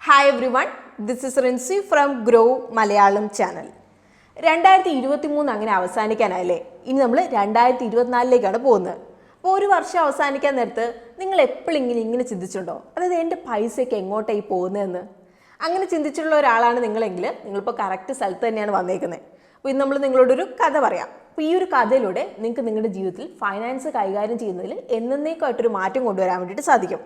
Hi everyone, this is Rinsi from Grow Malayalam channel. 2023 അങ്ങനെ അവസാനിക്കാനായില്ലേ. ഇനി നമ്മൾ 2024ലേക്കാണ് പോകുന്നത്. അപ്പോൾ ഒരു വർഷം അവസാനിക്കാൻ നേരത്ത് നിങ്ങൾ എപ്പോഴെങ്കിലും ഇങ്ങനെ ചിന്തിച്ചിട്ടുണ്ടോ? അതായത് എൻ്റെ പൈസയൊക്കെ എങ്ങോട്ടായി പോകുന്നതെന്ന്. അങ്ങനെ ചിന്തിച്ചിട്ടുള്ള ഒരാളാണ് നിങ്ങളെങ്കിൽ നിങ്ങളിപ്പോൾ കറക്റ്റ് സ്ഥലത്ത് തന്നെയാണ് വന്നേക്കുന്നത്. അപ്പോൾ ഇന്ന് നമ്മൾ നിങ്ങളോടൊരു കഥ പറയാം. അപ്പോൾ ഈ ഒരു കഥയിലൂടെ നിങ്ങൾക്ക് നിങ്ങളുടെ ജീവിതത്തിൽ ഫൈനാൻസ് കൈകാര്യം ചെയ്യുന്നതിൽ എന്നേക്കുമായിട്ടൊരു മാറ്റം കൊണ്ടുവരാൻ വേണ്ടിയിട്ട് സാധിക്കും.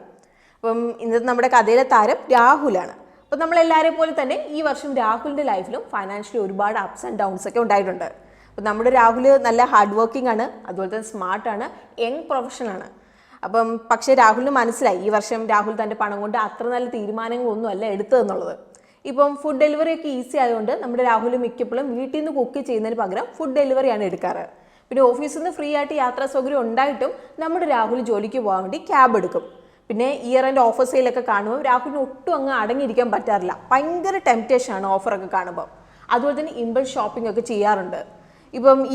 അപ്പം ഇന്നത്തെ നമ്മുടെ കഥയിലെ താരം രാഹുലാണ്. അപ്പോൾ നമ്മളെല്ലാവരെയും പോലെ തന്നെ ഈ വർഷം രാഹുലിൻ്റെ ലൈഫിലും ഫൈനാൻഷ്യലി ഒരുപാട് അപ്സ് ആൻഡ് ഡൗൺസ് ഒക്കെ ഉണ്ടായിട്ടുണ്ട്. അപ്പോൾ നമ്മുടെ രാഹുൽ നല്ല ഹാർഡ് വർക്കിംഗ് ആണ്, അതുപോലെ തന്നെ സ്മാർട്ടാണ്, യങ് പ്രൊഫഷനാണ്. പക്ഷേ രാഹുലിന് മനസ്സിലായി ഈ വർഷം രാഹുൽ തൻ്റെ പണം കൊണ്ട് അത്ര നല്ല തീരുമാനങ്ങളൊന്നും അല്ല എടുത്തതെന്നുള്ളത്. ഫുഡ് ഡെലിവറി ഒക്കെ ഈസി ആയതുകൊണ്ട് നമ്മുടെ രാഹുൽ മിക്കപ്പോഴും വീട്ടിൽ നിന്ന് കുക്ക് ചെയ്യുന്നതിന് പകരം ഫുഡ് ഡെലിവറിയാണ് എടുക്കാറ്. പിന്നെ ഓഫീസിൽ നിന്ന് ഫ്രീ ആയിട്ട് യാത്രാ സൗകര്യം ഉണ്ടായിട്ടും നമ്മുടെ രാഹുൽ ജോലിക്ക് പോകാൻ വേണ്ടി ക്യാബ് എടുക്കും. പിന്നെ ഇയർ ആൻഡ് ഓഫർ സെയിലൊക്കെ കാണുമ്പോൾ രാഹുലിന് ഒട്ടും അങ്ങ് അടങ്ങിയിരിക്കാൻ പറ്റാറില്ല. ഭയങ്കര ടെംപ്റ്റേഷനാണ് ഓഫറൊക്കെ കാണുമ്പോൾ. അതുപോലെ തന്നെ ഇമ്പൾസ് ഷോപ്പിംഗ് ഒക്കെ ചെയ്യാറുണ്ട്.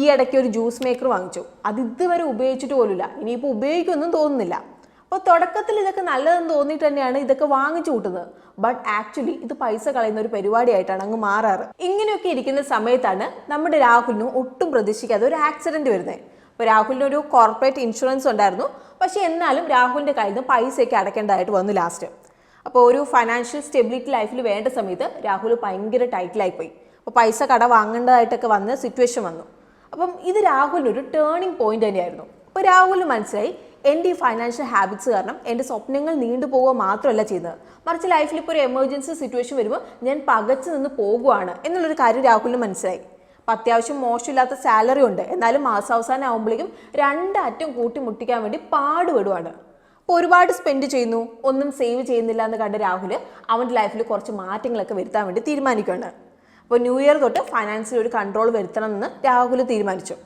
ഈ ഇടയ്ക്ക് ഒരു ജ്യൂസ് മേക്കർ വാങ്ങിച്ചു. അത് ഇതുവരെ ഉപയോഗിച്ചിട്ട് പോലുമില്ല. ഇനിയിപ്പോൾ ഉപയോഗിക്കുമെന്നും തോന്നുന്നില്ല. അപ്പോൾ തുടക്കത്തിൽ ഇതൊക്കെ നല്ലതെന്ന് തോന്നിയിട്ട് തന്നെയാണ് ഇതൊക്കെ വാങ്ങിച്ചു കൂട്ടുന്നത്. ബട്ട് ആക്ച്വലി ഇത് പൈസ കളയുന്ന ഒരു പരിപാടിയായിട്ടാണ് അങ്ങ് മാറാറ്. ഇങ്ങനെയൊക്കെ ഇരിക്കുന്ന സമയത്താണ് നമ്മുടെ രാഹുലിന് ഒട്ടും പ്രതീക്ഷിക്കാതെ ഒരു ആക്സിഡന്റ് വരുന്നത്. അപ്പോൾ രാഹുലിന് ഒരു കോർപ്പറേറ്റ് ഇൻഷുറൻസ് ഉണ്ടായിരുന്നു. പക്ഷേ എന്നാലും രാഹുലിൻ്റെ കയ്യിൽ നിന്ന് പൈസയൊക്കെ അടയ്ക്കേണ്ടതായിട്ട് വന്നു ലാസ്റ്റ്. അപ്പോൾ ഒരു ഫൈനാൻഷ്യൽ സ്റ്റെബിലിറ്റി ലൈഫിൽ വേണ്ട സമയത്ത് രാഹുൽ ഭയങ്കര ടൈറ്റിലായിപ്പോയി. അപ്പോൾ പൈസ കട വാങ്ങേണ്ടതായിട്ടൊക്കെ വന്ന സിറ്റുവേഷൻ വന്നു. ഇത് രാഹുലിനൊരു ടേണിംഗ് പോയിന്റ് തന്നെയായിരുന്നു. അപ്പോൾ രാഹുലിന് മനസ്സിലായി എൻ്റെ ഈ ഫൈനാൻഷ്യൽ ഹാബിറ്റ്സ് കാരണം എൻ്റെ സ്വപ്നങ്ങൾ നീണ്ടുപോകുക മാത്രമല്ല ചെയ്യുന്നത്, മറിച്ച് ലൈഫിൽ ഇപ്പോൾ ഒരു എമർജൻസി സിറ്റുവേഷൻ വരുമ്പോൾ ഞാൻ പകച്ചു നിന്ന് പോകുകയാണ് എന്നുള്ളൊരു കാര്യം രാഹുലിന് മനസ്സിലായി. അപ്പോൾ അത്യാവശ്യം മോശമില്ലാത്ത സാലറി ഉണ്ട്, എന്നാലും മാസാവസാനം ആകുമ്പോഴേക്കും രണ്ടറ്റം കൂട്ടിമുട്ടിക്കാൻ വേണ്ടി പാടുപെടുവാണ്. അപ്പോൾ ഒരുപാട് സ്പെൻഡ് ചെയ്യുന്നു, ഒന്നും സേവ് ചെയ്യുന്നില്ല എന്ന് കണ്ട രാഹുൽ അവൻ്റെ ലൈഫിൽ കുറച്ച് മാറ്റങ്ങളൊക്കെ വരുത്താൻ വേണ്ടി തീരുമാനിക്കുകയാണ്. അപ്പോൾ ന്യൂ ഇയർ തൊട്ട് ഫൈനാൻസിൽ ഒരു കൺട്രോൾ വരുത്തണമെന്ന് രാഹുൽ തീരുമാനിച്ചു.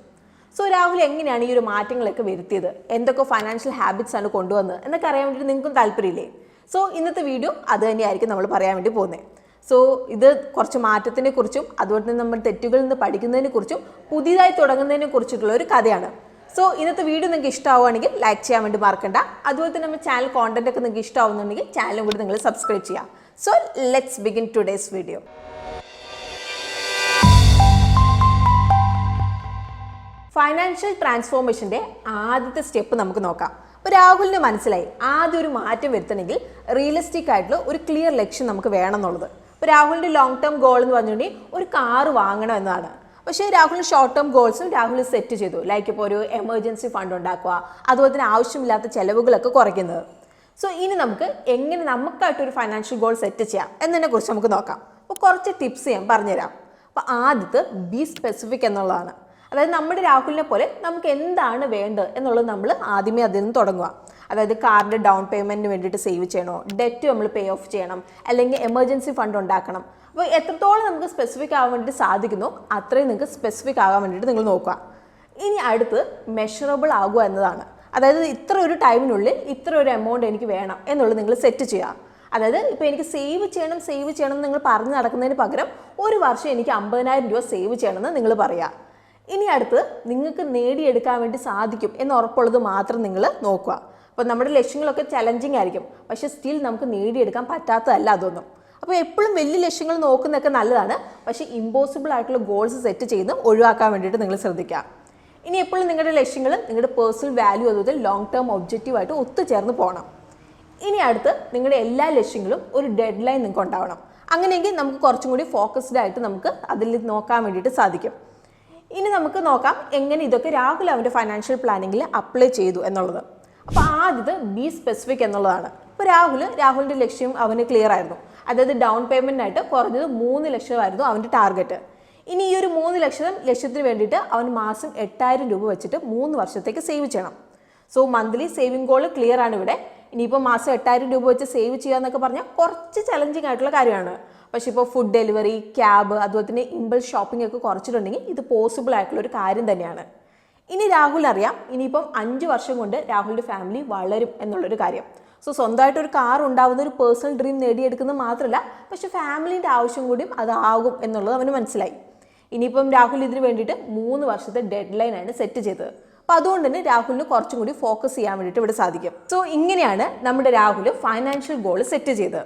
സോ രാഹുൽ എങ്ങനെയാണ് ഈ ഒരു മാറ്റങ്ങളൊക്കെ വരുത്തിയത്, എന്തൊക്കെ ഫൈനാൻഷ്യൽ ഹാബിറ്റ്സ് ആണ് കൊണ്ടുവന്നത് എന്നൊക്കെ അറിയാൻ വേണ്ടിയിട്ട് നിങ്ങൾക്കും താല്പര്യമില്ലേ? സോ ഇന്നത്തെ വീഡിയോ അത് തന്നെയായിരിക്കും നമ്മൾ പറയാൻ വേണ്ടി പോകുന്നത്. സോ ഇത് കുറച്ച് മാറ്റത്തിനെ കുറിച്ചും അതുപോലെ തന്നെ നമ്മൾ തെറ്റുകളിൽ നിന്ന് പഠിക്കുന്നതിനെ കുറിച്ചും പുതിയതായി തുടങ്ങുന്നതിനെ കുറിച്ചിട്ടുള്ള ഒരു കഥയാണ്. സോ ഇന്നത്തെ വീഡിയോ നിങ്ങൾക്ക് ഇഷ്ടമാവുകയാണെങ്കിൽ ലൈക്ക് ചെയ്യാൻ വേണ്ടി മറക്കണ്ട. അതുപോലെ തന്നെ നമ്മുടെ ചാനൽ കോണ്ടന്റ് ഒക്കെ നിങ്ങൾക്ക് ഇഷ്ടമാവുന്നുണ്ടെങ്കിൽ ചാനലും കൂടി നിങ്ങൾ സബ്സ്ക്രൈബ് ചെയ്യാം. So let's begin today's video. Financial ട്രാൻസ്ഫോർമേഷൻ്റെ ആദ്യത്തെ സ്റ്റെപ്പ് നമുക്ക് നോക്കാം. അപ്പോൾ രാഹുലിന് മനസ്സിലായി ആദ്യം ഒരു മാറ്റം വരുത്തണമെങ്കിൽ റിയലിസ്റ്റിക് ആയിട്ടുള്ള ഒരു ക്ലിയർ ലക്ഷ്യം നമുക്ക് വേണം എന്നുള്ളത്. അപ്പോൾ രാഹുലിൻ്റെ ലോങ് ടേം ഗോൾ എന്ന് പറഞ്ഞിട്ടുണ്ടെങ്കിൽ ഒരു കാറ് വാങ്ങണം എന്നതാണ്. പക്ഷേ രാഹുലിന് ഷോർട്ട് ടേം ഗോൾസും രാഹുൽ സെറ്റ് ചെയ്തു. ലൈക്ക് ഇപ്പോൾ ഒരു എമർജൻസി ഫണ്ട് ഉണ്ടാക്കുക, അതുപോലെ തന്നെ ആവശ്യമില്ലാത്ത ചിലവുകളൊക്കെ കുറയ്ക്കുന്നത്. സോ ഇനി നമുക്ക് എങ്ങനെ നമുക്കായിട്ടൊരു ഫൈനാൻഷ്യൽ ഗോൾ സെറ്റ് ചെയ്യാം എന്നതിനെക്കുറിച്ച് നമുക്ക് നോക്കാം. അപ്പോൾ കുറച്ച് ടിപ്സ് ഞാൻ പറഞ്ഞുതരാം. അപ്പോൾ ആദ്യത്തെ ബി സ്പെസിഫിക് എന്നുള്ളതാണ്. അതായത് നമ്മുടെ രാഹുലിനെ പോലെ നമുക്ക് എന്താണ് വേണ്ടത് എന്നുള്ളത് നമ്മൾ ആദ്യമേ അതിൽ നിന്ന് തുടങ്ങുക. അതായത് കാറിൻ്റെ ഡൗൺ പേയ്മെൻറ്റിന് വേണ്ടിയിട്ട് സേവ് ചെയ്യണോ, ഡെറ്റ് നമ്മൾ പേ ഓഫ് ചെയ്യണം, അല്ലെങ്കിൽ എമർജൻസി ഫണ്ട് ഉണ്ടാക്കണം. അപ്പോൾ എത്രത്തോളം നമുക്ക് സ്പെസിഫിക് ആകാൻ വേണ്ടിയിട്ട് സാധിക്കുന്നോ അത്രയും നിങ്ങൾക്ക് സ്പെസിഫിക് ആകാൻ വേണ്ടിയിട്ട് നിങ്ങൾ നോക്കുക. ഇനി അടുത്ത് മെഷറബിൾ ആകുക എന്നതാണ്. അതായത് ഇത്ര ഒരു ടൈമിനുള്ളിൽ ഇത്ര ഒരു എമൗണ്ട് എനിക്ക് വേണം എന്നുള്ളത് നിങ്ങൾ സെറ്റ് ചെയ്യുക. അതായത് ഇപ്പോൾ എനിക്ക് സേവ് ചെയ്യണം എന്ന് നിങ്ങൾ പറഞ്ഞ് നടക്കുന്നതിന് പകരം ഒരു വർഷം എനിക്ക് 50,000 രൂപ സേവ് ചെയ്യണമെന്ന് നിങ്ങൾ പറയുക. ഇനി അടുത്ത് നിങ്ങൾക്ക് നേടിയെടുക്കാൻ വേണ്ടി സാധിക്കും എന്ന് ഉറപ്പുള്ളത് മാത്രം നിങ്ങൾ നോക്കുക. അപ്പോൾ നമ്മുടെ ലക്ഷ്യങ്ങളൊക്കെ ചലഞ്ചിങ് ആയിരിക്കും, പക്ഷേ സ്റ്റിൽ നമുക്ക് നേടിയെടുക്കാൻ പറ്റാത്തതല്ല അതൊന്നും. അപ്പോൾ എപ്പോഴും വലിയ ലക്ഷ്യങ്ങൾ നോക്കുന്നതൊക്കെ നല്ലതാണ്, പക്ഷേ ഇമ്പോസിബിൾ ആയിട്ടുള്ള ഗോൾസ് സെറ്റ് ചെയ്യുന്ന ഒഴിവാക്കാൻ വേണ്ടിയിട്ട് നിങ്ങൾ ശ്രദ്ധിക്കുക. ഇനി എപ്പോഴും നിങ്ങളുടെ ലക്ഷ്യങ്ങൾ നിങ്ങളുടെ പേഴ്സണൽ വാല്യൂ അതുപോലെ ലോങ് ടേം ഒബ്ജക്റ്റീവായിട്ട് ഒത്തുചേർന്ന് പോകണം. ഇനി അടുത്ത് നിങ്ങളുടെ എല്ലാ ലക്ഷ്യങ്ങളും ഒരു ഡെഡ് ലൈൻ നിങ്ങൾക്ക് ഉണ്ടാവണം. അങ്ങനെയെങ്കിൽ നമുക്ക് കുറച്ചും കൂടി ഫോക്കസ്ഡ് ആയിട്ട് നമുക്ക് അതിൽ നോക്കാൻ വേണ്ടിയിട്ട് സാധിക്കും. ഇനി നമുക്ക് നോക്കാം എങ്ങനെ ഇതൊക്കെ രാഹുൽ അവൻ്റെ ഫൈനാൻഷ്യൽ പ്ലാനിങ്ങിൽ അപ്ലൈ ചെയ്തു എന്നുള്ളത്. അപ്പോൾ ആദ്യത്തെ ബി സ്പെസിഫിക് എന്നുള്ളതാണ്. ഇപ്പോൾ രാഹുലിൻ്റെ ലക്ഷ്യം അവന് ക്ലിയർ ആയിരുന്നു. അതായത് ഡൗൺ പേയ്മെൻറ്റായിട്ട് കുറഞ്ഞത് 3 ലക്ഷമായിരുന്നു അവൻ്റെ ടാർഗറ്റ്. ഇനി ഈ ഒരു 3 ലക്ഷത്തിന് വേണ്ടിയിട്ട് അവൻ മാസം 8,000 രൂപ വെച്ചിട്ട് 3 വർഷത്തേക്ക് സേവ് ചെയ്യണം. So monthly saving goal clear ആണ് ഇവിടെ. ഇനിയിപ്പോൾ മാസം 8,000 രൂപ വെച്ച് സേവ് ചെയ്യുക എന്നൊക്കെ പറഞ്ഞാൽ കുറച്ച് ചലഞ്ചിങ് ആയിട്ടുള്ള കാര്യമാണ്. പക്ഷേ ഇപ്പോൾ ഫുഡ് ഡെലിവറി, ക്യാബ്, അതുപോലെ തന്നെ ഇമ്പൾസ് ഷോപ്പിംഗ് ഒക്കെ കുറച്ചിട്ടുണ്ടെങ്കിൽ ഇത് പോസിബിൾ ആയിട്ടുള്ള ഒരു കാര്യം തന്നെയാണ്. ഇനി രാഹുൽ അറിയാം ഇനിയിപ്പം 5 വർഷം കൊണ്ട് രാഹുലിൻ്റെ ഫാമിലി വളരും എന്നുള്ളൊരു കാര്യം. സോ സ്വന്തമായിട്ടൊരു കാർ ഉണ്ടാവുന്ന ഒരു പേഴ്സണൽ ഡ്രീം നേടിയെടുക്കുന്നത് മാത്രമല്ല, പക്ഷേ ഫാമിലീൻ്റെ ആവശ്യം കൂടിയും അതാകും എന്നുള്ളത് അവന് മനസ്സിലായി. ഇനിയിപ്പം രാഹുൽ ഇതിന് വേണ്ടിയിട്ട് 3 വർഷത്തെ ഡെഡ് ലൈനാണ് സെറ്റ് ചെയ്തത്. അപ്പോൾ അതുകൊണ്ട് തന്നെ രാഹുലിന് കുറച്ചും കൂടി ഫോക്കസ് ചെയ്യാൻ വേണ്ടിയിട്ട് ഇവിടെ സാധിക്കും. സോ ഇങ്ങനെയാണ് നമ്മുടെ രാഹുൽ ഫൈനാൻഷ്യൽ ഗോൾ സെറ്റ് ചെയ്തത്.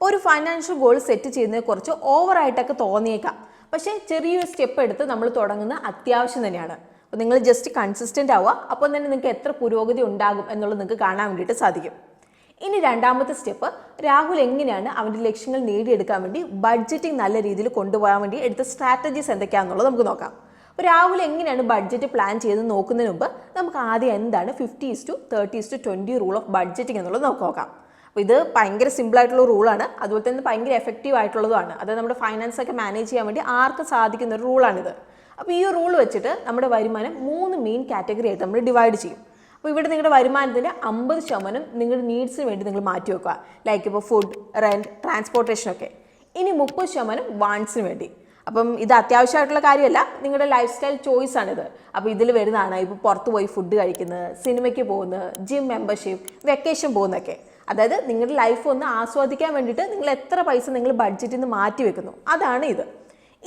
ഒരു ഫൈനാൻഷ്യൽ ഗോൾ സെറ്റ് ചെയ്യുന്നത് കുറച്ച് ഓവറായിട്ടൊക്കെ തോന്നിയേക്കാം, പക്ഷേ ചെറിയൊരു സ്റ്റെപ്പ് എടുത്ത് നമ്മൾ തുടങ്ങുന്ന അത്യാവശ്യം തന്നെയാണ്. അപ്പോൾ നിങ്ങൾ ജസ്റ്റ് കൺസിസ്റ്റൻ്റ് ആവുക, അപ്പോൾ തന്നെ നിങ്ങൾക്ക് എത്ര പുരോഗതി ഉണ്ടാകും എന്നുള്ളത് നിങ്ങൾക്ക് കാണാൻ വേണ്ടിയിട്ട് സാധിക്കും. ഇനി രണ്ടാമത്തെ സ്റ്റെപ്പ്, രാഹുൽ എങ്ങനെയാണ് അവൻ്റെ ലക്ഷ്യങ്ങൾ നേടിയെടുക്കാൻ വേണ്ടി ബഡ്ജറ്റിംഗ് നല്ല രീതിയിൽ കൊണ്ടുപോകാൻ വേണ്ടി എടുത്ത സ്ട്രാറ്റജീസ് എന്തൊക്കെയാണെന്നുള്ളത് നമുക്ക് നോക്കാം. അപ്പോൾ രാഹുൽ എങ്ങനെയാണ് ബഡ്ജറ്റ് പ്ലാൻ ചെയ്ത് നോക്കുന്നതിന് മുമ്പ് നമുക്ക് ആദ്യം എന്താണ് 50:30:20 റൂൾ ഓഫ് ബഡ്ജറ്റിംഗ് എന്നുള്ളത് നമുക്ക് നോക്കാം. അപ്പോൾ ഇത് ഭയങ്കര സിമ്പിളായിട്ടുള്ള റൂളാണ്, അതുപോലെ തന്നെ ഭയങ്കര എഫക്റ്റീവ് ആയിട്ടുള്ളതുമാണ്. അതായത് നമ്മുടെ ഫൈനാൻസ് ഒക്കെ മാനേജ് ചെയ്യാൻ വേണ്ടി ആർക്കും സാധിക്കുന്ന ഒരു റൂളാണിത്. അപ്പോൾ ഈ റൂൾ വെച്ചിട്ട് നമ്മുടെ വരുമാനം 3 മെയിൻ കാറ്റഗറി ആയിട്ട് നമ്മൾ ഡിവൈഡ് ചെയ്യും. അപ്പോൾ ഇവിടെ നിങ്ങളുടെ വരുമാനത്തിൻ്റെ 50% നിങ്ങളുടെ നീഡ്സിന് വേണ്ടി നിങ്ങൾ മാറ്റി വെക്കുക, ലൈക്ക് ഇപ്പോൾ ഫുഡ്, റെൻറ്റ്, ട്രാൻസ്പോർട്ടേഷനൊക്കെ. ഇനി 30% വാണ്ട്സിന് വേണ്ടി. അപ്പം ഇത് അത്യാവശ്യമായിട്ടുള്ള കാര്യമല്ല, നിങ്ങളുടെ ലൈഫ് സ്റ്റൈൽ ചോയ്സ് ആണിത്. അപ്പോൾ ഇതിൽ വരുന്നതാണ് ഇപ്പോൾ പുറത്ത് പോയി ഫുഡ് കഴിക്കുന്നത്, സിനിമയ്ക്ക് പോകുന്നത്, ജിം മെമ്പർഷിപ്പ്, വെക്കേഷൻ പോകുന്നതൊക്കെ. അതായത് നിങ്ങളുടെ ലൈഫ് ഒന്ന് ആസ്വദിക്കാൻ വേണ്ടിയിട്ട് നിങ്ങൾ എത്ര പൈസ നിങ്ങൾ ബഡ്ജറ്റിൽ നിന്ന് മാറ്റി വെക്കുന്നു, അതാണ് ഇത്.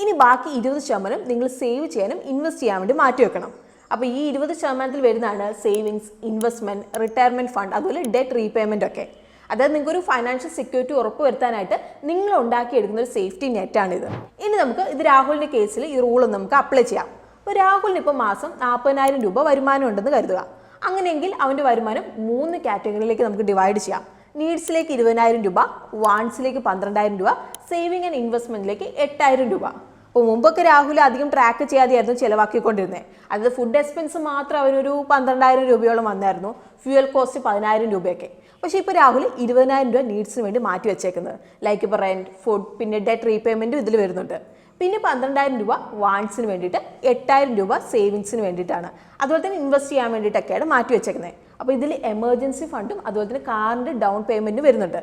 ഇനി ബാക്കി 20% നിങ്ങൾ സേവ് ചെയ്യാനും ഇൻവെസ്റ്റ് ചെയ്യാൻ വേണ്ടി മാറ്റി വെക്കണം. അപ്പോൾ ഈ 20% വരുന്നതാണ് സേവിങ്സ്, ഇൻവെസ്റ്റ്മെൻറ്റ്, റിട്ടയർമെൻറ്റ് ഫണ്ട്, അതുപോലെ ഡെറ്റ് റീപേയ്മെൻ്റ് ഒക്കെ. അതായത് നിങ്ങൾക്കൊരു ഫൈനാൻഷ്യൽ സെക്യൂരിറ്റി ഉറപ്പ് വരുത്താനായിട്ട് നിങ്ങൾ ഉണ്ടാക്കിയെടുക്കുന്ന ഒരു സേഫ്റ്റി നെറ്റാണിത്. ഇനി നമുക്ക് ഇത് രാഹുലിൻ്റെ കേസിൽ ഈ റൂൾ നമുക്ക് അപ്ലൈ ചെയ്യാം. അപ്പോൾ രാഹുലിന് ഇപ്പോൾ മാസം 40,000 രൂപ വരുമാനം ഉണ്ടെന്ന് കരുതുക. അങ്ങനെയെങ്കിൽ അവൻ്റെ വരുമാനം 3 കാറ്റഗറിയിലേക്ക് നമുക്ക് ഡിവൈഡ് ചെയ്യാം. നീഡ്സിലേക്ക് 20,000 രൂപ, വാണ്ട്സിലേക്ക് 12,000 രൂപ, സേവിങ് ആൻഡ് ഇൻവെസ്റ്റ്മെൻറ്റിലേക്ക് 8,000 രൂപ. അപ്പോൾ മുമ്പൊക്കെ രാഹുൽ അധികം ട്രാക്ക് ചെയ്യാതെയായിരുന്നു ചിലവാക്കിക്കൊണ്ടിരുന്നത്. അതായത് ഫുഡ് എക്സ്പെൻസ് മാത്രം അവനൊരു 12,000 രൂപയോളം വന്നായിരുന്നു, ഫ്യൂവൽ കോസ്റ്റ് 10,000 രൂപയൊക്കെ. പക്ഷേ ഇപ്പോൾ രാഹുൽ 20,000 രൂപ നീഡ്സിന് വേണ്ടി മാറ്റി വെച്ചേക്കുന്നത്, ലൈക്ക് ഇപ്പോൾ റെൻറ്റ്, ഫുഡ്, പിന്നെ ഡെറ്റ് റീപേയ്മെൻറ്റും ഇതിൽ വരുന്നുണ്ട്. പിന്നെ 12,000 രൂപ വാണ്ട്സിന് വേണ്ടിയിട്ട്, 8,000 രൂപ സേവിങ്സിന് വേണ്ടിയിട്ടാണ്, അതുപോലെ തന്നെ ഇൻവെസ്റ്റ് ചെയ്യാൻ വേണ്ടിയിട്ടൊക്കെയാണ് മാറ്റി വെച്ചേക്കുന്നത്. അപ്പോൾ ഇതിൽ എമർജൻസി ഫണ്ടും അതുപോലെ തന്നെ കാറിൻ്റെ ഡൗൺ പേയ്മെൻറ്റും വരുന്നുണ്ട്.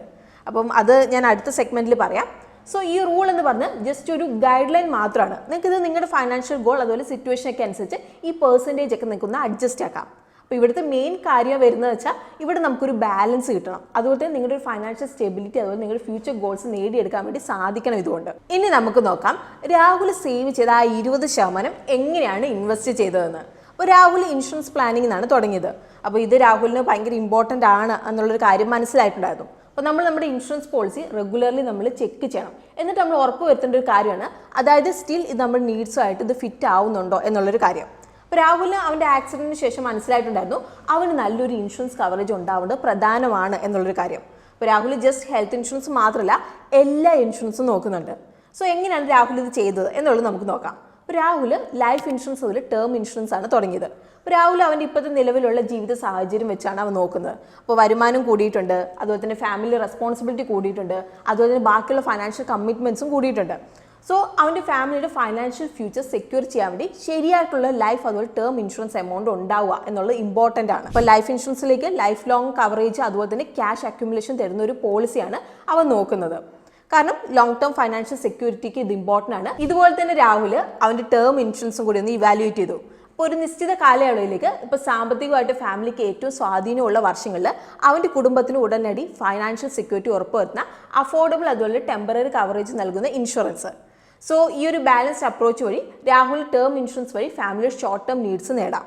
അപ്പം അത് ഞാൻ അടുത്ത സെഗ്മെൻറ്റിൽ പറയാം. സോ ഈ റൂൾ എന്ന് പറഞ്ഞ് ജസ്റ്റ് ഒരു ഗൈഡ് ലൈൻ മാത്രമാണ്. നിങ്ങൾക്ക് ഇത് നിങ്ങളുടെ ഫൈനാൻഷ്യൽ ഗോൾ അതുപോലെ സിറ്റുവേഷനൊക്കെ അനുസരിച്ച് ഈ പെർസെൻറ്റേജ് ഒക്കെ നിൽക്കുന്ന അഡ്ജസ്റ്റ് ആക്കാം. അപ്പോൾ ഇവിടുത്തെ മെയിൻ കാര്യം വരുന്നത് വെച്ചാൽ ഇവിടെ നമുക്കൊരു ബാലൻസ് കിട്ടണം, അതുപോലെ തന്നെ നിങ്ങളുടെ ഒരു ഫൈനാൻഷ്യൽ സ്റ്റെബിലിറ്റി അതുപോലെ നിങ്ങളുടെ ഫ്യൂച്ചർ ഗോൾസ് നേടിയെടുക്കാൻ വേണ്ടി സാധിക്കണം ഇതുകൊണ്ട്. ഇനി നമുക്ക് നോക്കാം രാഹുൽ സേവ് ചെയ്ത ആ 20% എങ്ങനെയാണ് ഇൻവെസ്റ്റ് ചെയ്തതെന്ന്. അപ്പോൾ രാഹുൽ ഇൻഷുറൻസ് പ്ലാനിംഗ് എന്നാണ് തുടങ്ങിയത്. അപ്പോൾ ഇത് രാഹുലിന് ഭയങ്കര ഇമ്പോർട്ടൻ്റ് ആണ് എന്നുള്ളൊരു കാര്യം മനസ്സിലായിട്ടുണ്ടായിരുന്നു. അപ്പോൾ നമ്മൾ നമ്മുടെ ഇൻഷുറൻസ് പോളിസി റെഗുലർലി നമ്മൾ ചെക്ക് ചെയ്യണം. എന്നിട്ട് നമ്മൾ ഉറപ്പ് വരുത്തേണ്ട ഒരു കാര്യമാണ്, അതായത് സ്റ്റിൽ ഇത് നമ്മുടെ നീഡ്സുമായിട്ട് ഇത് ഫിറ്റ് ആവുന്നുണ്ടോ എന്നുള്ളൊരു കാര്യം. അപ്പോൾ രാഹുലിന് അവൻ്റെ ആക്സിഡൻറ്റിന് ശേഷം മനസ്സിലായിട്ടുണ്ടായിരുന്നു അവന് നല്ലൊരു ഇൻഷുറൻസ് കവറേജ് ഉണ്ടാവേണ്ടത് പ്രധാനമാണ് എന്നുള്ളൊരു കാര്യം. അപ്പോൾ രാഹുൽ ജസ്റ്റ് ഹെൽത്ത് ഇൻഷുറൻസ് മാത്രമല്ല എല്ലാ ഇൻഷുറൻസും നോക്കുന്നുണ്ട്. സോ എങ്ങനെയാണ് രാഹുൽ ഇത് ചെയ്തത് എന്നുള്ളത് നമുക്ക് നോക്കാം. അപ്പോൾ രാഹുൽ ലൈഫ് ഇൻഷുറൻസ് അതുപോലെ ടേം ഇൻഷുറൻസ് ആണ് തുടങ്ങിയത്. അപ്പോൾ രാഹുൽ അവൻ്റെ ഇപ്പോഴത്തെ നിലവിലുള്ള ജീവിത സാഹചര്യം വെച്ചാണ് അവൻ നോക്കുന്നത്. അപ്പോൾ വരുമാനം കൂടിയിട്ടുണ്ട്, അതുപോലെ തന്നെ ഫാമിലി റെസ്പോൺസിബിലിറ്റി കൂടിയിട്ടുണ്ട്, അതുപോലെ തന്നെ ബാക്കിയുള്ള ഫൈനാൻഷ്യൽ കമ്മിറ്റ്മെൻറ്റ്സും കൂടിയിട്ടുണ്ട്. സോ അവൻ്റെ ഫാമിലിയുടെ ഫൈനാൻഷ്യൽ ഫ്യൂച്ചർ സെക്യൂർ ചെയ്യാൻ വേണ്ടി ശരിയായിട്ടുള്ള ലൈഫ് അതുപോലെ ടേം ഇൻഷുറൻസ് എമൗണ്ട് ഉണ്ടാവുക എന്നുള്ളത് ഇമ്പോർട്ടൻ്റ് ആണ്. അപ്പോൾ ലൈഫ് ഇൻഷുറൻസിലേക്ക് ലൈഫ് ലോങ് കവറേജ് അതുപോലെ തന്നെ ക്യാഷ് അക്യുമുലേഷൻ തരുന്ന ഒരു പോളിസിയാണ് അവൻ നോക്കുന്നത്. കാരണം ലോങ് ടേം ഫൈനാൻഷ്യൽ സെക്യൂരിറ്റിക്ക് ഇത് ഇമ്പോർട്ടൻ്റ് ആണ്. ഇതുപോലെ തന്നെ രാഹുൽ അവൻ്റെ ടേം ഇൻഷുറൻസും കൂടി ഒന്ന് ഇവാലുവേറ്റ് ചെയ്തു. ഇപ്പോൾ ഒരു നിശ്ചിത കാലയളവിലേക്ക് ഇപ്പോൾ സാമ്പത്തികമായിട്ട് ഫാമിലിക്ക് ഏറ്റവും സ്വാധീനമുള്ള വർഷങ്ങളിൽ അവൻ്റെ കുടുംബത്തിന് ഉടനടി ഫൈനാൻഷ്യൽ സെക്യൂരിറ്റി ഉറപ്പുവരുത്തുന്ന അഫോർഡബിൾ അതുപോലെ ടെമ്പററി കവറേജ് നൽകുന്ന ഇൻഷുറൻസ്. സോ ഈ ഒരു ബാലൻസ്ഡ് അപ്രോച്ച് വഴി രാഹുൽ ടേം ഇൻഷുറൻസ് വഴി ഫാമിലിയുടെ ഷോർട്ട് ടേം നീഡ്സ് നേടാം.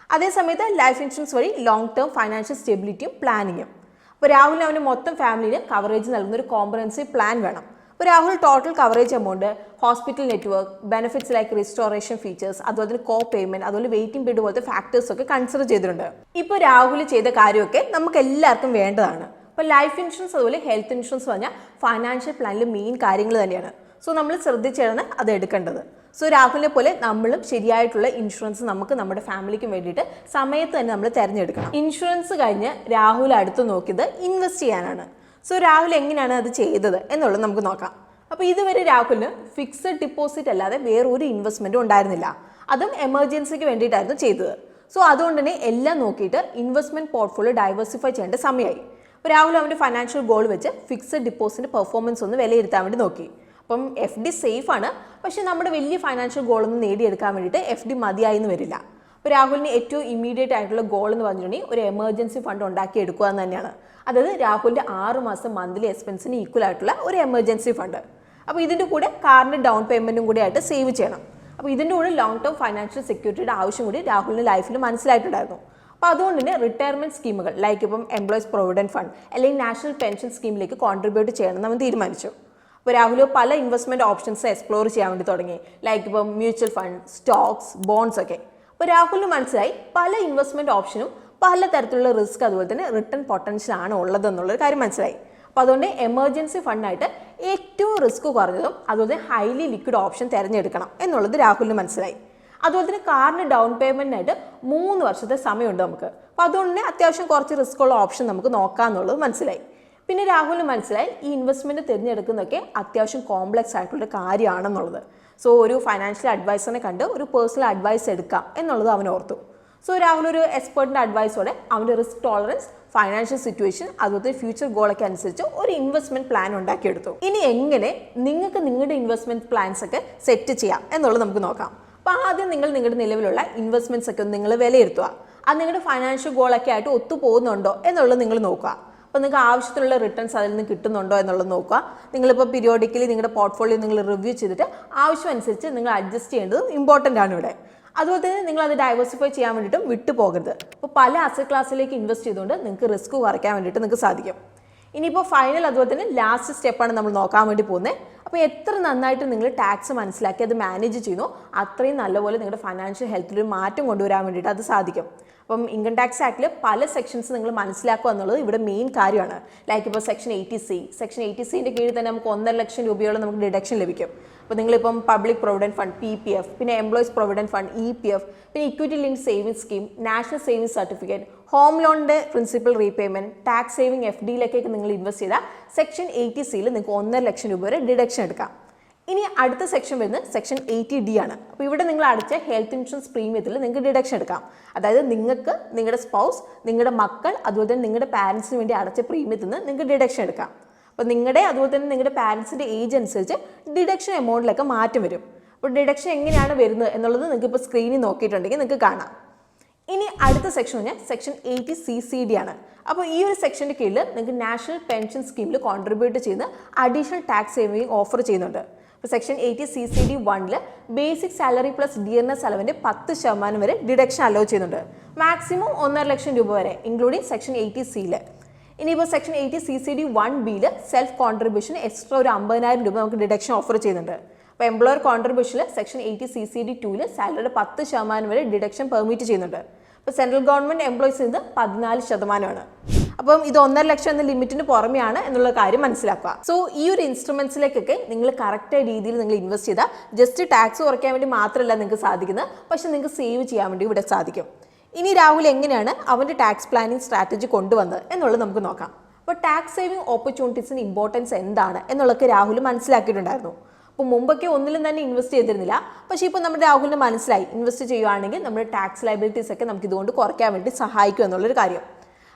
അതേസമയത്ത് ലൈഫ് ഇൻഷുറൻസ് വഴി ലോങ് ടേം ഫൈനാൻഷ്യൽ സ്റ്റെബിലിറ്റിയും പ്ലാനിങ്ങും. അപ്പോൾ രാഹുലിന് അവൻ്റെ മൊത്തം ഫാമിലിന് കവറേജ് നൽകുന്ന ഒരു കോംപ്രഹെൻസീവ് പ്ലാൻ വേണം. അപ്പോൾ Rahul total coverage amount, hospital network, benefits like restoration features, അതുപോലെ തന്നെ കോ പേയ്മെൻറ്റ്, അതുപോലെ വെയിറ്റിംഗ് പീരീഡ് പോലത്തെ ഫാക്ടേഴ്സ് ഒക്കെ കൺസിഡർ ചെയ്തിട്ടുണ്ട്. ഇപ്പോൾ രാഹുൽ ചെയ്ത കാര്യമൊക്കെ നമുക്ക് എല്ലാവർക്കും വേണ്ടതാണ്. അപ്പോൾ ലൈഫ് ഇൻഷുറൻസ് അതുപോലെ ഹെൽത്ത് ഇൻഷുറൻസ് പറഞ്ഞാൽ ഫൈനാൻഷ്യൽ പ്ലാനിൽ മെയിൻ കാര്യങ്ങൾ തന്നെയാണ്. സോ നമ്മൾ ശ്രദ്ധിച്ചാണ് അത് എടുക്കേണ്ടത്. സോ രാഹുലിനെ പോലെ നമ്മളും ശരിയായിട്ടുള്ള ഇൻഷുറൻസ് നമുക്ക് നമ്മുടെ ഫാമിലിക്കും വേണ്ടിയിട്ട് സമയത്ത് തന്നെ നമ്മൾ തിരഞ്ഞെടുക്കണം. ഇൻഷുറൻസ് കഴിഞ്ഞ് രാഹുൽ അടുത്ത് നോക്കിയത് ഇൻവെസ്റ്റ് ചെയ്യാനാണ്. സോ രാഹുൽ എങ്ങനെയാണ് അത് ചെയ്തത് എന്നുള്ളത് നമുക്ക് നോക്കാം. അപ്പോൾ ഇതുവരെ രാഹുലിന് ഫിക്സഡ് ഡിപ്പോസിറ്റ് അല്ലാതെ വേറൊരു ഇൻവെസ്റ്റ്മെൻറ്റും ഉണ്ടായിരുന്നില്ല. അതും എമർജൻസിക്ക് വേണ്ടിയിട്ടായിരുന്നു ചെയ്തത്. സോ അതുകൊണ്ട് തന്നെ എല്ലാം നോക്കിയിട്ട് ഇൻവെസ്റ്റ്മെൻറ്റ് പോർട്ട്ഫോളിയോ ഡൈവേഴ്സിഫൈ ചെയ്യേണ്ട സമയമായി. അപ്പോൾ രാഹുൽ അവൻ്റെ ഫൈനാൻഷ്യൽ ഗോൾ വെച്ച് ഫിക്സഡ് ഡിപ്പോസിറ്റ് പെർഫോമൻസ് ഒന്ന് വിലയിരുത്താൻ വേണ്ടി നോക്കി. അപ്പം FD സേഫ് ആണ്, പക്ഷേ നമ്മുടെ വലിയ ഫൈനാൻഷ്യൽ ഗോളൊന്നും നേടിയെടുക്കാൻ വേണ്ടിയിട്ട് FD മതിയായി എന്ന് വരില്ല. അപ്പോൾ രാഹുലിന് ഏറ്റവും ഇമ്മീഡിയറ്റ് ആയിട്ടുള്ള ഗോൾ എന്ന് പറഞ്ഞിട്ടുണ്ടെങ്കിൽ ഒരു എമർജൻസി ഫണ്ട് ഉണ്ടാക്കിയെടുക്കുക എന്ന് തന്നെയാണ്. അതായത് രാഹുലിൻ്റെ 6 മാസം മന്ത്ലി എക്സ്പെൻസിന് ഈക്വൽ ആയിട്ടുള്ള ഒരു എമർജൻസി ഫണ്ട്. അപ്പോൾ ഇതിൻ്റെ കൂടെ കാറിൻ്റെ ഡൗൺ പേയ്മെൻറ്റും കൂടി ആയിട്ട് സേവ് ചെയ്യണം. അപ്പോൾ ഇതിൻ്റെ കൂടെ ലോങ് ടേം ഫൈനാൻഷ്യൽ സെക്യൂരിറ്റിയുടെ ആവശ്യം കൂടി രാഹുലിൻ്റെ ലൈഫിൽ മനസ്സിലായിട്ടുണ്ടായിരുന്നു. അപ്പോൾ അതുകൊണ്ട് തന്നെ റിട്ടയർമെൻറ്റ് സ്കീമുകൾ ലൈക്ക് ഇപ്പം എംപ്ലോയീസ് പ്രൊവിഡൻറ്റ് ഫണ്ട് അല്ലെങ്കിൽ നാഷണൽ പെൻഷൻ സ്കീമിലേക്ക് കോൺട്രിബ്യൂട്ട് ചെയ്യണം നമ്മൾ തീരുമാനിച്ചു. അപ്പോൾ രാഹുൽ പല ഇൻവെസ്റ്റ്മെൻറ്റ് ഓപ്ഷൻസ് എക്സ്പ്ലോർ ചെയ്യാൻ വേണ്ടി തുടങ്ങി, ലൈക്ക് ഇപ്പം മ്യൂച്വൽ ഫണ്ട്, സ്റ്റോക്സ്, ബോൺസ് ഒക്കെ. അപ്പോൾ രാഹുലിന് മനസ്സിലായി പല ഇൻവെസ്റ്റ്മെൻറ്റ് ഓപ്ഷനും പല തരത്തിലുള്ള റിസ്ക് അതുപോലെ തന്നെ റിട്ടേൺ പൊട്ടൻഷ്യൽ ആണ് ഉള്ളതെന്നുള്ളൊരു കാര്യം മനസ്സിലായി. അപ്പോൾ അതുകൊണ്ട് എമർജൻസി ഫണ്ടായിട്ട് ഏറ്റവും റിസ്ക് കുറഞ്ഞതും അതുപോലെ ഹൈലി ലിക്വിഡ് ഓപ്ഷൻ തിരഞ്ഞെടുക്കണം എന്നുള്ളത് രാഹുലിന് മനസ്സിലായി. അതുപോലെ തന്നെ കാറിന് ഡൗൺ പേയ്മെൻറ്റിനായിട്ട് 3 വർഷത്തെ സമയമുണ്ട് നമുക്ക്. അപ്പോൾ അതുകൊണ്ട് തന്നെ അത്യാവശ്യം കുറച്ച് റിസ്ക് ഉള്ള ഓപ്ഷൻ നമുക്ക് നോക്കാമെന്നുള്ളത് മനസ്സിലായി. പിന്നെ രാഹുലിന് മനസ്സിലായി ഈ ഇൻവെസ്റ്റ്മെൻറ്റ് തിരഞ്ഞെടുക്കുന്നതൊക്കെ അത്യാവശ്യം കോംപ്ലക്സ് ആയിട്ടുള്ള കാര്യമാണെന്നുള്ളത്. സോ ഒരു ഫൈനാൻഷ്യൽ അഡ്വൈസറിനെ കണ്ട് ഒരു പേഴ്സണൽ അഡ്വൈസ് എടുക്കാം എന്നുള്ളത് അവൻ ഓർത്തു. സോ രാഹുൽ ഒരു എക്സ്പേർട്ടിൻ്റെ അഡ്വൈസോടെ അവൻ്റെ റിസ്ക് ടോളറൻസ്, ഫൈനാൻഷ്യൽ സിറ്റുവേഷൻ അതുപോലെ ഫ്യൂച്ചർ ഗോളൊക്കെ അനുസരിച്ച് ഒരു ഇൻവെസ്റ്റ്മെൻറ്റ് പ്ലാൻ ഉണ്ടാക്കിയെടുത്തു. ഇനി എങ്ങനെ നിങ്ങൾക്ക് നിങ്ങളുടെ ഇൻവെസ്റ്റ്മെൻറ്റ് പ്ലാൻസ് ഒക്കെ സെറ്റ് ചെയ്യാം എന്നുള്ളത് നമുക്ക് നോക്കാം. അപ്പോൾ ആദ്യം നിങ്ങൾ നിങ്ങളുടെ നിലവിലുള്ള ഇൻവെസ്റ്റ്മെൻറ്റ്സ് ഒക്കെ ഒന്ന് നിങ്ങൾ വിലയിരുത്തുക. അത് നിങ്ങളുടെ ഫൈനാൻഷ്യൽ ഗോളൊക്കെ ആയിട്ട് ഒത്തു പോകുന്നുണ്ടോ എന്നുള്ളത് നിങ്ങൾ നോക്കുക. അപ്പോൾ നിങ്ങൾക്ക് ആവശ്യത്തിനുള്ള റിട്ടേൺസ് അതിൽ നിന്ന് കിട്ടുന്നുണ്ടോ എന്നുള്ളത് നോക്കുക. നിങ്ങളിപ്പോൾ പീരിയോഡിക്കലി നിങ്ങളുടെ പോർട്ട്ഫോളിയോ നിങ്ങൾ റിവ്യൂ ചെയ്തിട്ട് ആവശ്യമനുസരിച്ച് നിങ്ങൾ അഡ്ജസ്റ്റ് ചെയ്യേണ്ടത് ഇമ്പോർട്ടൻ്റ് ആണ് ഇവിടെ. അതുപോലെ തന്നെ നിങ്ങൾ അത് ഡൈവേഴ്സിഫൈ ചെയ്യാൻ വേണ്ടിയിട്ടും വിട്ടു പോകരുത്. അപ്പോൾ പല അസറ്റ് ക്ലാസ്സിലേക്ക് ഇൻവെസ്റ്റ് ചെയ്തുകൊണ്ട് നിങ്ങൾക്ക് റിസ്ക് കുറയ്ക്കാൻ വേണ്ടിയിട്ട് നിങ്ങൾക്ക് സാധിക്കും. ഇനിയിപ്പോൾ ഫൈനൽ അതുപോലെ തന്നെ ലാസ്റ്റ് സ്റ്റെപ്പാണ് നമ്മൾ നോക്കാൻ വേണ്ടി പോകുന്നത്. അപ്പോൾ എത്ര നന്നായിട്ട് നിങ്ങൾ ടാക്സ് മനസ്സിലാക്കി അത് മാനേജ് ചെയ്യുന്നു അത്രയും നല്ലപോലെ നിങ്ങളുടെ ഫൈനാൻഷ്യൽ ഹെൽത്തിൽ ഒരു മാറ്റം കൊണ്ടുവരാൻ വേണ്ടിയിട്ട് അത് സാധിക്കും. അപ്പം ഇൻകം ടാക്സ് ആക്ടിൽ പല സെക്ഷൻസ് നിങ്ങൾ മനസ്സിലാക്കുക എന്നുള്ളത് ഇവിടെ മെയിൻ കാര്യമാണ്. ലൈക്ക് ഇപ്പോൾ സെക്ഷൻ 80C, സെക്ഷൻ 80Cൻ്റെ കീഴിൽ തന്നെ നമുക്ക് 1.5 ലക്ഷം രൂപയോളം നമുക്ക് ഡിഡക്ഷൻ ലഭിക്കും. അപ്പോൾ നിങ്ങളിപ്പം പബ്ലിക് പ്രൊവിഡൻറ്റ് ഫണ്ട് PPF, പിന്നെ എംപ്ലോയീസ് പ്രൊവിഡൻറ്റ് ഫണ്ട് EPF, പിന്നെ equity link saving scheme, national saving certificate, home ലോണിൻ്റെ പ്രിൻസിപ്പൽ റീപേയ്മെൻറ്റ്, ടാക്സ് സേവിംഗ് FDയിലേക്കൊക്കെ നിങ്ങൾ ഇൻവെസ്റ്റ് ചെയ്താൽ സെക്ഷൻ 80Cയിൽ നിങ്ങൾക്ക് 1.5 ലക്ഷം രൂപ വരെ ഡിഡക്ഷൻ എടുക്കാം. ഇനി അടുത്ത സെക്ഷൻ വരുന്നത് സെക്ഷൻ 80D ആണ്. അപ്പോൾ ഇവിടെ നിങ്ങൾ അടച്ച ഹെൽത്ത് ഇൻഷുറൻസ് പ്രീമിയത്തിൽ നിങ്ങൾക്ക് ഡിഡക്ഷൻ എടുക്കാം. അതായത് നിങ്ങൾക്ക് നിങ്ങളുടെ സ്പൗസ്, നിങ്ങളുടെ മക്കൾ അതുപോലെ തന്നെ നിങ്ങളുടെ പാരൻസിന് വേണ്ടി അടച്ച പ്രീമിയത്തിൽ നിന്ന് നിങ്ങൾക്ക് ഡിഡക്ഷൻ എടുക്കാം. അപ്പോൾ നിങ്ങളുടെ അതുപോലെ തന്നെ നിങ്ങളുടെ പാരൻസിൻ്റെ ഏജ് അനുസരിച്ച് ഡിഡക്ഷൻ എമൗണ്ടിലൊക്കെ മാറ്റം വരും. അപ്പോൾ ഡിഡക്ഷൻ എങ്ങനെയാണ് വരുന്നത് എന്നുള്ളത് നിങ്ങൾക്ക് ഇപ്പോൾ സ്ക്രീനിൽ നോക്കിയിട്ടുണ്ടെങ്കിൽ നിങ്ങൾക്ക് കാണാം. ഇനി അടുത്ത സെക്ഷൻ പറഞ്ഞാൽ സെക്ഷൻ 80CCD ആണ്. അപ്പോൾ ഈ ഒരു സെക്ഷൻ്റെ കീഴിൽ നിങ്ങൾക്ക് നാഷണൽ പെൻഷൻ സ്കീമിൽ കോൺട്രിബ്യൂട്ട് ചെയ്യുന്ന അഡീഷണൽ ടാക്സ് സേവിംഗ് ഓഫർ ചെയ്യുന്നുണ്ട്. ഇപ്പോൾ section 80CCD 1 basic salary plus dearness അലവൻ്റെ 10% വരെ ഡിഡക്ഷൻ അലോ ചെയ്യുന്നുണ്ട്. മാക്സിമം 1.5 ലക്ഷം രൂപ വരെ ഇൻക്ലൂഡിങ് സെക്ഷൻ 80Cയിൽ. ഇനിയിപ്പോൾ സെക്ഷൻ 80CCD 1Bയിൽ സെൽഫ് കോൺട്രിബ്യൂഷൻ എക്സ്ട്രാ ഒരു 50,000 രൂപ നമുക്ക് ഡിഡക്ഷൻ ഓഫർ ചെയ്യുന്നുണ്ട്. അപ്പോൾ എംപ്ലോയർ കോൺട്രിബ്യൂഷനിൽ സെക്ഷൻ 80CCD 2 സാലറിയുടെ 10% വരെ ഡിഡക്ഷൻ പെർമിറ്റ് ചെയ്യുന്നുണ്ട്. അപ്പോൾ സെൻട്രൽ ഗവൺമെൻറ് എംപ്ലോയീസ് ഇത് 14%. അപ്പം ഇത് 1.5 ലക്ഷം എന്ന ലിമിറ്റിന് പുറമെയാണ് എന്നുള്ള കാര്യം മനസ്സിലാക്കുക. സോ ഈ ഒരു ഇൻസ്ട്രുമെന്റ്സിലേക്കൊക്കെ നിങ്ങൾ കറക്റ്റ് രീതിയിൽ നിങ്ങൾ ഇൻവെസ്റ്റ് ചെയ്താൽ ജസ്റ്റ് ടാക്സ് കുറയ്ക്കാൻ വേണ്ടി മാത്രമല്ല നിങ്ങൾക്ക് സാധിക്കുന്നത്, പക്ഷെ നിങ്ങൾക്ക് സേവ് ചെയ്യാൻ വേണ്ടി ഇവിടെ സാധിക്കും. ഇനി രാഹുൽ എങ്ങനെയാണ് അവൻ്റെ ടാക്സ് പ്ലാനിങ് സ്ട്രാറ്റജി കൊണ്ടുവന്നത് എന്നുള്ളത് നമുക്ക് നോക്കാം. അപ്പോൾ ടാക്സ് സേവിങ് ഓപ്പർച്യൂണിറ്റീസിൻ്റെ ഇമ്പോർട്ടൻസ് എന്താണ് എന്നുള്ളതൊക്കെ രാഹുൽ മനസ്സിലാക്കിയിട്ടുണ്ടായിരുന്നു. അപ്പോൾ മുമ്പൊക്കെ ഒന്നിലും തന്നെ ഇൻവെസ്റ്റ് ചെയ്തിരുന്നില്ല. പക്ഷേ ഇപ്പോൾ നമ്മുടെ രാഹുലിന് മനസ്സിലായി ഇൻവെസ്റ്റ് ചെയ്യുകയാണെങ്കിൽ നമ്മുടെ ടാക്സ് ലയബിലിറ്റീസ് ഒക്കെ നമുക്ക് ഇതുകൊണ്ട് കുറയ്ക്കാൻ വേണ്ടി സഹായിക്കും എന്നുള്ളൊരു കാര്യം.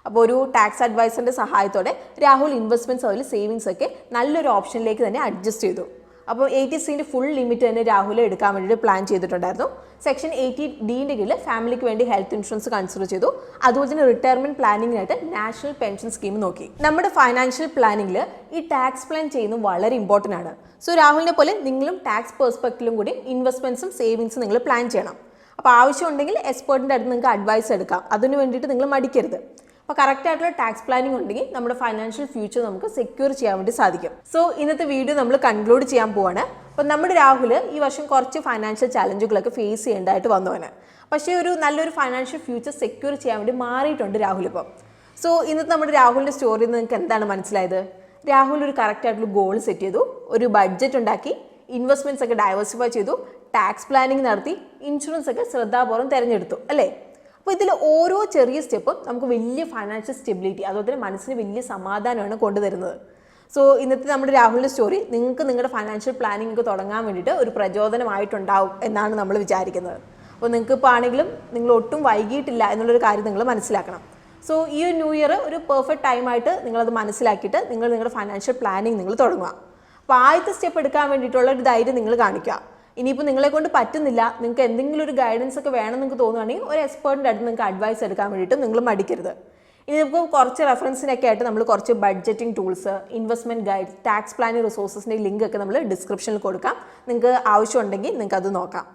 അപ്പോൾ ഒരു ടാക്സ് അഡ്വൈസറിൻ്റെ സഹായത്തോടെ രാഹുൽ ഇൻവെസ്റ്റ്മെൻറ്റ്സ് അതുപോലെ സേവിങ്സ് ഒക്കെ നല്ലൊരു ഓപ്ഷനിലേക്ക് തന്നെ അഡ്ജസ്റ്റ് ചെയ്തു. അപ്പോൾ 80Cൻ്റെ ഫുൾ ലിമിറ്റ് തന്നെ രാഹുൽ എടുക്കാൻ വേണ്ടിയിട്ട് പ്ലാൻ ചെയ്തിട്ടുണ്ടായിരുന്നു. സെക്ഷൻ 80Dൻ്റെ കീഴിൽ ഫാമിലിക്ക് വേണ്ടി ഹെൽത്ത് ഇൻഷുറൻസ് കൺസിഡർ ചെയ്തു. അതുപോലെ തന്നെ റിട്ടയർമെൻറ്റ് പ്ലാനിങ്ങിനായിട്ട് നാഷണൽ പെൻഷൻ സ്കീം നോക്കി. നമ്മുടെ ഫൈനാൻഷ്യൽ പ്ലാനിങ്ങിൽ ഈ ടാക്സ് പ്ലാൻ ചെയ്യുന്നത് വളരെ ഇമ്പോർട്ടൻ്റ് ആണ്. സോ രാഹുലിനെ പോലെ നിങ്ങളും ടാക്സ് പെർസ്പെക്റ്റീവിലും കൂടി ഇൻവെസ്റ്റ്മെൻറ്റ്സും സേവിങ്സും നിങ്ങൾ പ്ലാൻ ചെയ്യണം. അപ്പോൾ ആവശ്യമുണ്ടെങ്കിൽ എക്സ്പേർട്ടിൻ്റെ അടുത്ത് നിങ്ങൾക്ക് അഡ്വൈസ് എടുക്കാം. അതിന് വേണ്ടിയിട്ട് നിങ്ങൾ മടിക്കരുത്. അപ്പോൾ കറക്റ്റ് ആയിട്ടുള്ള ടാക്സ് പ്ലാനിങ് ഉണ്ടെങ്കിൽ നമ്മുടെ ഫൈനാൻഷ്യൽ ഫ്യൂച്ചർ നമുക്ക് സെക്യൂർ ചെയ്യാൻ വേണ്ടി സാധിക്കും. സോ ഇന്നത്തെ വീഡിയോ നമ്മൾ കൺക്ലൂഡ് ചെയ്യാൻ പോവാണ്. അപ്പോൾ നമ്മുടെ രാഹുൽ ഈ വർഷം കുറച്ച് ഫൈനാൻഷ്യൽ ചാലഞ്ചുകളൊക്കെ ഫേസ് ചെയ്യേണ്ടതായിട്ട് വന്നവന്. പക്ഷേ ഒരു നല്ലൊരു ഫൈനാൻഷ്യൽ ഫ്യൂച്ചർ സെക്യൂർ ചെയ്യാൻ വേണ്ടി മാറിയിട്ടുണ്ട് രാഹുൽ ഇപ്പം. സോ ഇന്നത്തെ നമ്മുടെ രാഹുലിൻ്റെ സ്റ്റോറിയിൽ നിന്ന് നിങ്ങൾക്ക് എന്താണ് മനസ്സിലായത്? രാഹുൽ ഒരു കറക്റ്റ് ആയിട്ടുള്ള ഗോൾ സെറ്റ് ചെയ്തു, ഒരു ബഡ്ജറ്റ് ഉണ്ടാക്കി, ഇൻവെസ്റ്റ്മെൻറ്റ്സ് ഒക്കെ ഡൈവേഴ്സിഫൈ ചെയ്തു, ടാക്സ് പ്ലാനിങ് നടത്തി, ഇൻഷുറൻസ് ഒക്കെ ശ്രദ്ധാപൂർവ്വം തിരഞ്ഞെടുത്തു അല്ലേ? അപ്പോൾ ഇതിൽ ഓരോ ചെറിയ സ്റ്റെപ്പും നമുക്ക് വലിയ ഫൈനാൻഷ്യൽ സ്റ്റെബിലിറ്റി അതുപോലെ തന്നെ മനസ്സിന് വലിയ സമാധാനമാണ് കൊണ്ടുതരുന്നത്. സോ ഇന്നത്തെ നമ്മുടെ രാഹുലിൻ്റെ സ്റ്റോറി നിങ്ങൾക്ക് നിങ്ങളുടെ ഫൈനാൻഷ്യൽ പ്ലാനിങ് തുടങ്ങാൻ വേണ്ടിയിട്ട് ഒരു പ്രചോദനമായിട്ടുണ്ടാവും എന്നാണ് നമ്മൾ വിചാരിക്കുന്നത്. അപ്പോൾ നിങ്ങൾക്ക് ഇപ്പോൾ ആണെങ്കിലും നിങ്ങൾ ഒട്ടും വൈകിയിട്ടില്ല എന്നുള്ളൊരു കാര്യം നിങ്ങൾ മനസ്സിലാക്കണം. സോ ഈ ഒരു ന്യൂ ഇയർ ഒരു പെർഫെക്റ്റ് ടൈമായിട്ട് നിങ്ങളത് മനസ്സിലാക്കിയിട്ട് നിങ്ങളുടെ ഫൈനാൻഷ്യൽ പ്ലാനിങ് നിങ്ങൾ തുടങ്ങുക. അപ്പോൾ ആദ്യത്തെ സ്റ്റെപ്പ് എടുക്കാൻ വേണ്ടിയിട്ടുള്ള ഒരു ധൈര്യം നിങ്ങൾ കാണിക്കുക. ഇനിയിപ്പോൾ നിങ്ങളെ കൊണ്ട് പറ്റുന്നില്ല, നിങ്ങൾക്ക് എന്തെങ്കിലും ഒരു ഗൈഡൻസ് ഒക്കെ വേണം നിങ്ങൾക്ക് തോന്നുകയാണെങ്കിൽ ഒരു എക്സ്പേർട്ടിൻ്റെ അടുത്ത് നിങ്ങൾക്ക് അഡ്വൈസ് എടുക്കാൻ വേണ്ടിയിട്ട് നിങ്ങൾ മടിക്കരുത്. ഇനി നമുക്ക് കുറച്ച് റെഫറൻസിനൊക്കെ ആയിട്ട് നമ്മൾ കുറച്ച് budgeting tools, investment guide, tax planning റിസോഴ്സസിൻ്റെ ലിങ്ക് ഒക്കെ നമ്മൾ ഡിസ്ക്രിപ്ഷനിൽ കൊടുക്കാം. നിങ്ങൾക്ക് ആവശ്യമുണ്ടെങ്കിൽ നിങ്ങൾക്ക് അത് നോക്കാം.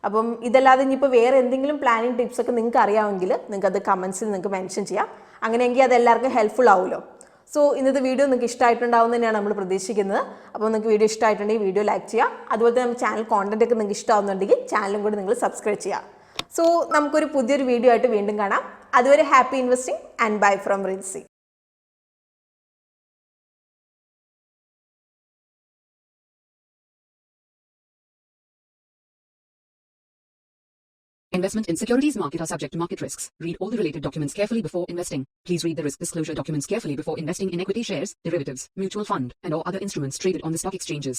അപ്പം ഇതല്ലാതെ ഇനിയിപ്പോൾ വേറെ എന്തെങ്കിലും പ്ലാനിങ് ടിപ്സ് ഒക്കെ നിങ്ങൾക്ക് അറിയാമെങ്കിൽ നിങ്ങൾക്ക് അത് കമൻസിൽ നിങ്ങൾക്ക് മെൻഷൻ ചെയ്യാം. അങ്ങനെയെങ്കിൽ അത് എല്ലാവർക്കും ഹെൽപ്ഫുൾ ആവുമല്ലോ. സോ ഇന്നത്തെ വീഡിയോ നിങ്ങൾക്ക് ഇഷ്ടമായിട്ടുണ്ടാവും തന്നെയാണ് നമ്മൾ പ്രതീക്ഷിക്കുന്നത്. അപ്പോൾ നിങ്ങൾക്ക് വീഡിയോ ഇഷ്ടമായിട്ടുണ്ടെങ്കിൽ വീഡിയോ ലൈക്ക് ചെയ്യുക. അതുപോലെ തന്നെ നമ്മുടെ ചാനൽ കോണ്ടന്റ് ഒക്കെ നിങ്ങൾക്ക് ഇഷ്ടമാവുന്നുണ്ടെങ്കിൽ ചാനലും കൂടി നിങ്ങൾ സബ്സ്ക്രൈബ് ചെയ്യുക. സോ നമുക്കൊരു പുതിയൊരു വീഡിയോ ആയിട്ട് വീണ്ടും കാണാം. അതുവരെ happy investing and bye from Rincy. Investment in securities market are subject to market risks. Read all the related documents carefully before investing. Please read the risk disclosure documents carefully before investing in equity shares, derivatives, mutual fund, and or other instruments traded on the stock exchanges.